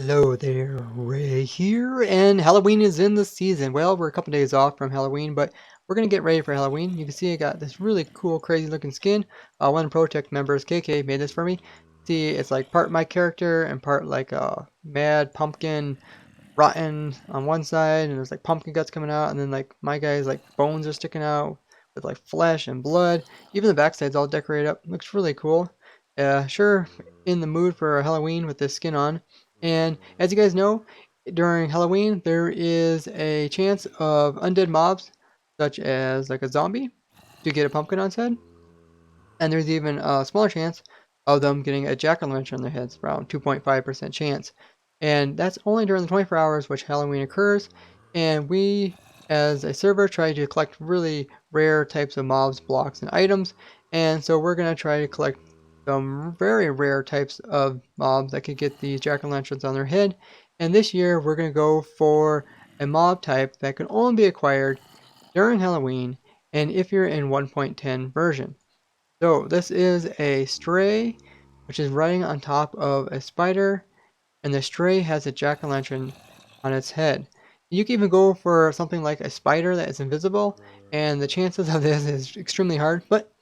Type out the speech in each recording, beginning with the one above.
Hello there, Ray here, and Halloween is in the season. Well, we're a couple days off from Halloween, but we're gonna get ready for Halloween. You can see I got this really cool, crazy looking skin. One of ProtoTech members, KK, made this for me. See, it's like part my character and part like mad pumpkin rotten on one side, and there's like pumpkin guts coming out, and then like my guy's like bones are sticking out with like flesh and blood. Even the backside's all decorated up. Looks really cool. Sure, in the mood for Halloween with this skin on. And as you guys know, during Halloween there is a chance of undead mobs, such as like a zombie, to get a pumpkin on its head. And there's even a smaller chance of them getting a jack-o'-lantern on their heads, around 2.5% chance. And that's only during the 24 hours which Halloween occurs. And we, as a server, try to collect really rare types of mobs, blocks, and items. And so we're going to try to collect some very rare types of mobs that could get these jack-o'-lanterns on their head. And this year we're going to go for a mob type that can only be acquired during Halloween and if you're in 1.10 version. So this is a stray, which is riding on top of a spider, and the stray has a jack-o'-lantern on its head. You can even go for something like a spider that is invisible, and the chances of this is extremely hard, but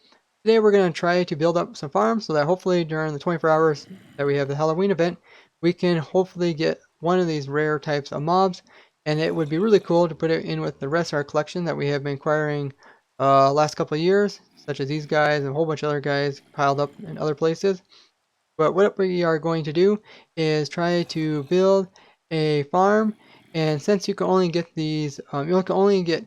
today we're going to try to build up some farms so that hopefully during the 24 hours that we have the Halloween event, we can hopefully get one of these rare types of mobs, and it would be really cool to put it in with the rest of our collection that we have been acquiring last couple of years, such as these guys and a whole bunch of other guys piled up in other places. But what we are going to do is try to build a farm, and since you can only get these, you can only get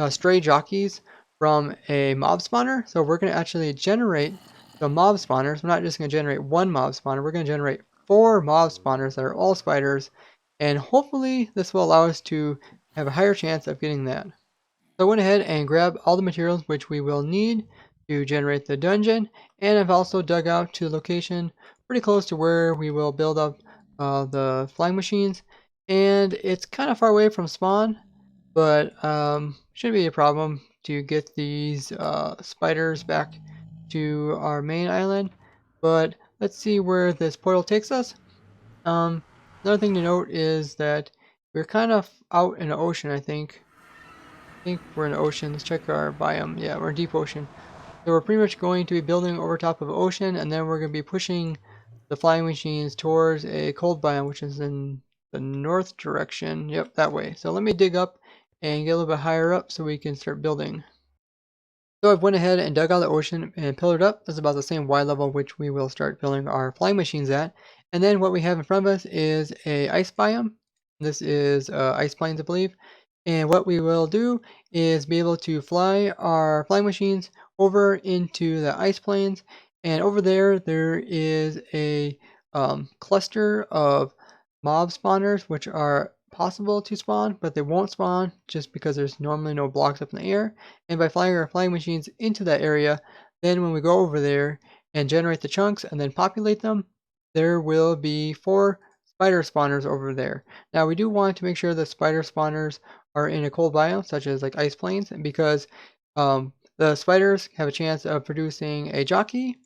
stray jockeys from a mob spawner, so we're going to actually generate the mob spawners. We're not just going to generate one mob spawner, we're going to generate 4 mob spawners that are all spiders, and hopefully this will allow us to have a higher chance of getting that. So I went ahead and grabbed all the materials which we will need to generate the dungeon, and I've also dug out to a location pretty close to where we will build up the flying machines. And it's kind of far away from spawn, but shouldn't be a problem to get these spiders back to our main island. But let's see where this portal takes us. Another thing to note is that we're kind of out in the ocean, I think we're in the ocean. Let's check our biome. Yeah, we're in deep ocean. So we're pretty much going to be building over top of the ocean, and then we're going to be pushing the flying machines towards a cold biome, which is in the north direction. Yep, that way. So let me dig up and get a little bit higher up so we can start building. So I've went ahead and dug out the ocean and pillared up. That's about the same Y level which we will start building our flying machines at. And then what we have in front of us is a ice biome. This is ice plains, I believe. And what we will do is be able to fly our flying machines over into the ice plains. And over there is a cluster of mob spawners, which are possible to spawn, but they won't spawn just because there's normally no blocks up in the air. And by flying our flying machines into that area, then when we go over there and generate the chunks and then populate them, there will be 4 spider spawners over there. Now we do want to make sure the spider spawners are in a cold biome, such as like ice plains, because the spiders have a chance of producing a jockey,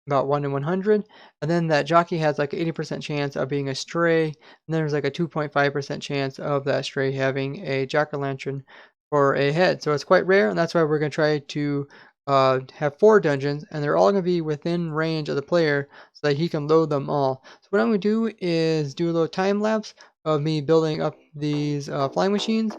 about 1 in 100, and then that jockey has like an 80% chance of being a stray, and then there's like a 2.5% chance of that stray having a jack-o'-lantern for a head. So it's quite rare, and that's why we're going to try to have 4 dungeons, and they're all going to be within range of the player so that he can load them all. So what I'm going to do is do a little time lapse of me building up these flying machines.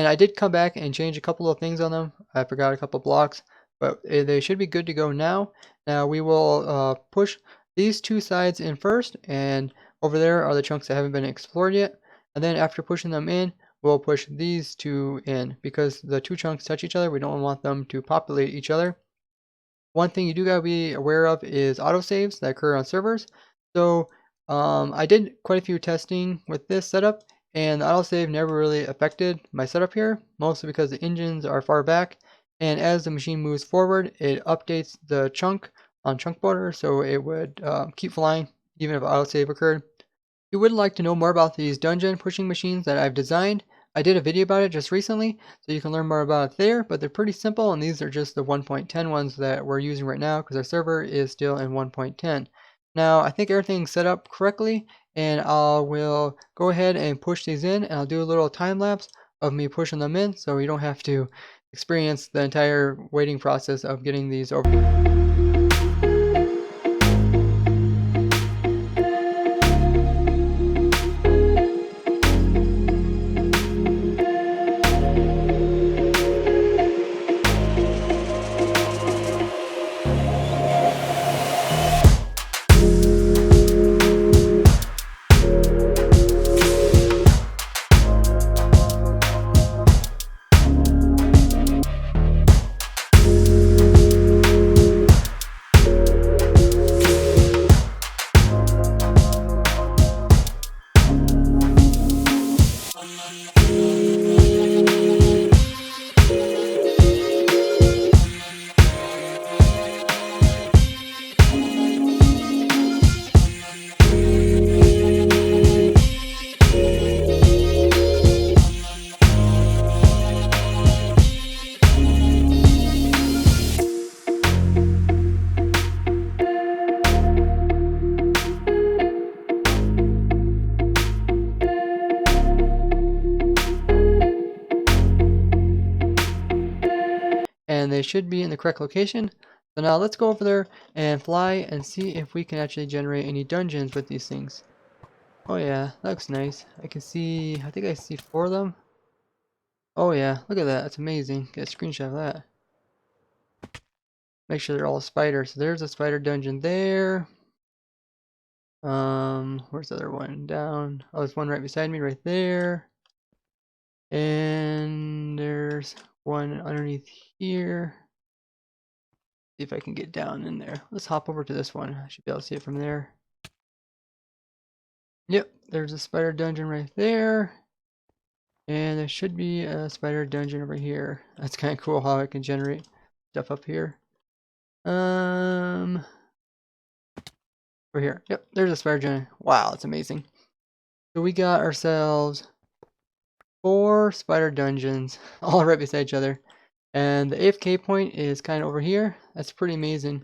And I did come back and change a couple of things on them. I forgot a couple blocks, but they should be good to go now. Now we will push these two sides in first, and over there are the chunks that haven't been explored yet. And then after pushing them in, we'll push these two in. Because the two chunks touch each other, we don't want them to populate each other. One thing you do gotta be aware of is autosaves that occur on servers. So I did quite a few testing with this setup, and the autosave never really affected my setup here, mostly because the engines are far back, and as the machine moves forward, it updates the chunk on chunk border, so it would keep flying even if autosave occurred. If you would like to know more about these dungeon pushing machines that I've designed, I did a video about it just recently, so you can learn more about it there, but they're pretty simple, and these are just the 1.10 ones that we're using right now because our server is still in 1.10. Now, I think everything's set up correctly, and I will go ahead and push these in, and I'll do a little time lapse of me pushing them in so you don't have to experience the entire waiting process of getting these over. And they should be in the correct location. So now let's go over there and fly and see if we can actually generate any dungeons with these things. Oh yeah, that looks nice. I can see, I think I see 4 of them. Oh yeah, look at that, that's amazing. Get a screenshot of that. Make sure they're all spiders. So there's a spider dungeon there. Where's the other one? Down. Oh, there's one right beside me right there. And there's one underneath here. See if I can get down in there. Let's hop over to this one. I should be able to see it from there. Yep, there's a spider dungeon right there. And there should be a spider dungeon over here. That's kind of cool how I can generate stuff up here. Over here. Yep, there's a spider dungeon. Wow, that's amazing. So we got ourselves 4 spider dungeons all right beside each other. And the AFK point is kind of over here. That's pretty amazing.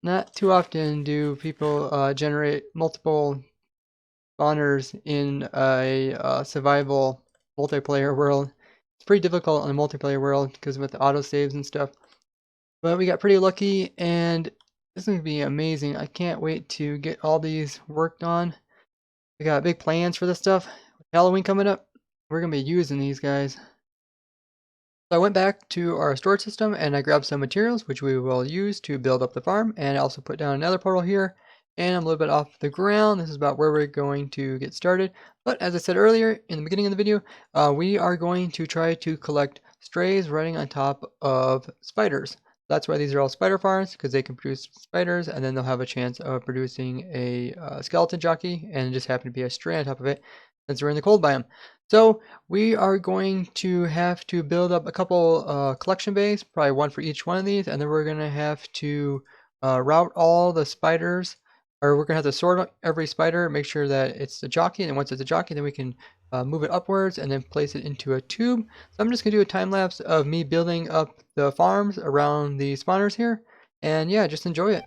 Not too often do people generate multiple spawners in a survival multiplayer world. It's pretty difficult in a multiplayer world because with the autosaves and stuff. But we got pretty lucky, and this is going to be amazing. I can't wait to get all these worked on. We got big plans for this stuff. With Halloween coming up, we're going to be using these guys. So I went back to our storage system and I grabbed some materials which we will use to build up the farm, and I also put down another portal here, and I'm a little bit off the ground. This is about where we're going to get started. But as I said earlier in the beginning of the video, we are going to try to collect strays running on top of spiders. That's why these are all spider farms, because they can produce spiders, and then they'll have a chance of producing a skeleton jockey, and just happen to be a stray on top of it since we're in the cold biome. So we are going to have to build up a couple collection bays, probably one for each one of these, and then we're going to have to route all the spiders, or we're going to have to sort every spider, make sure that it's the jockey, and once it's a jockey, then we can move it upwards and then place it into a tube. So I'm just going to do a time lapse of me building up the farms around the spawners here, and yeah, just enjoy it.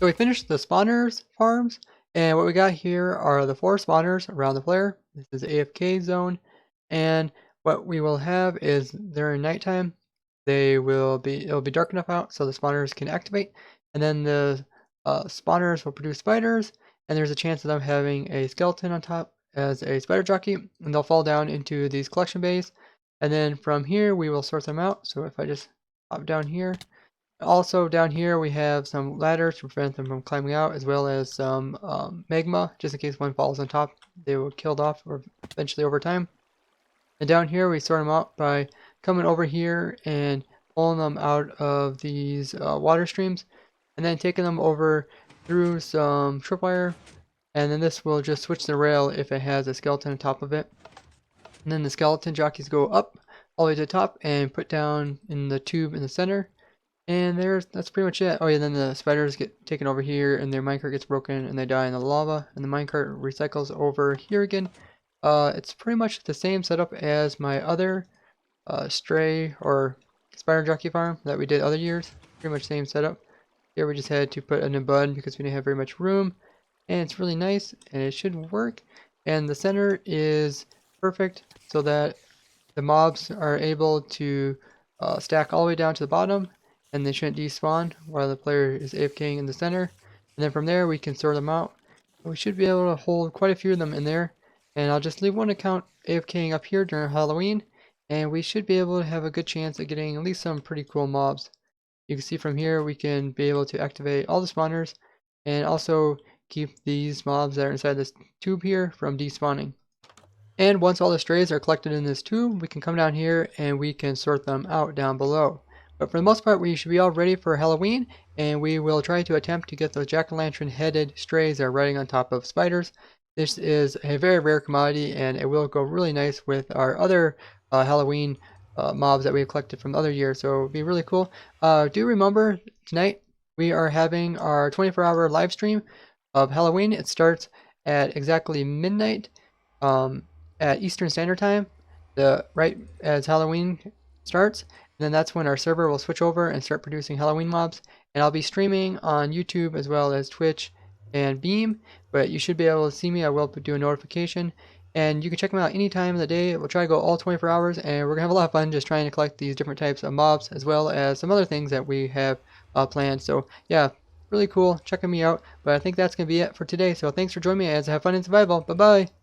So we finished the spawners farms, and what we got here are the 4 spawners around the player. This is the AFK zone, and what we will have is during nighttime, it'll be dark enough out so the spawners can activate, and then the spawners will produce spiders, and there's a chance of them having a skeleton on top as a spider jockey, and they'll fall down into these collection bays, and then from here we will sort them out. So if I just hop down here. Also down here we have some ladders to prevent them from climbing out, as well as some magma, just in case one falls on top, they will killed off or eventually over time. And down here we sort them out by coming over here and pulling them out of these water streams, and then taking them over through some tripwire, and then this will just switch the rail if it has a skeleton on top of it. And then the skeleton jockeys go up all the way to the top and put down in the tube in the center. And that's pretty much it. Oh yeah, then the spiders get taken over here and their minecart gets broken and they die in the lava, and the minecart recycles over here again. It's pretty much the same setup as my other stray or spider jockey farm that we did other years. Pretty much same setup. Here we just had to put in a bud because we didn't have very much room, and it's really nice and it should work. And the center is perfect so that the mobs are able to stack all the way down to the bottom, and they shouldn't despawn while the player is AFKing in the center. And then from there we can sort them out. We should be able to hold quite a few of them in there, and I'll just leave one account AFKing up here during Halloween, and we should be able to have a good chance of getting at least some pretty cool mobs. You can see from here we can be able to activate all the spawners and also keep these mobs that are inside this tube here from despawning. And once all the strays are collected in this tube, we can come down here and we can sort them out down below. But for the most part, we should be all ready for Halloween, and we will try to attempt to get those jack-o'-lantern headed strays that are riding on top of spiders. This is a very rare commodity, and it will go really nice with our other Halloween mobs that we have collected from the other year, so it'll be really cool. Do remember, tonight we are having our 24-hour live stream of Halloween. It starts at exactly midnight at Eastern Standard Time, right as Halloween starts. And then that's when our server will switch over and start producing Halloween mobs. And I'll be streaming on YouTube as well as Twitch and Beam, but you should be able to see me. I will do a notification, and you can check them out any time of the day. We'll try to go all 24 hours, and we're gonna have a lot of fun just trying to collect these different types of mobs, as well as some other things that we have planned. So yeah, really cool checking me out. But I think that's gonna be it for today. So thanks for joining me as I have fun in survival. Bye bye.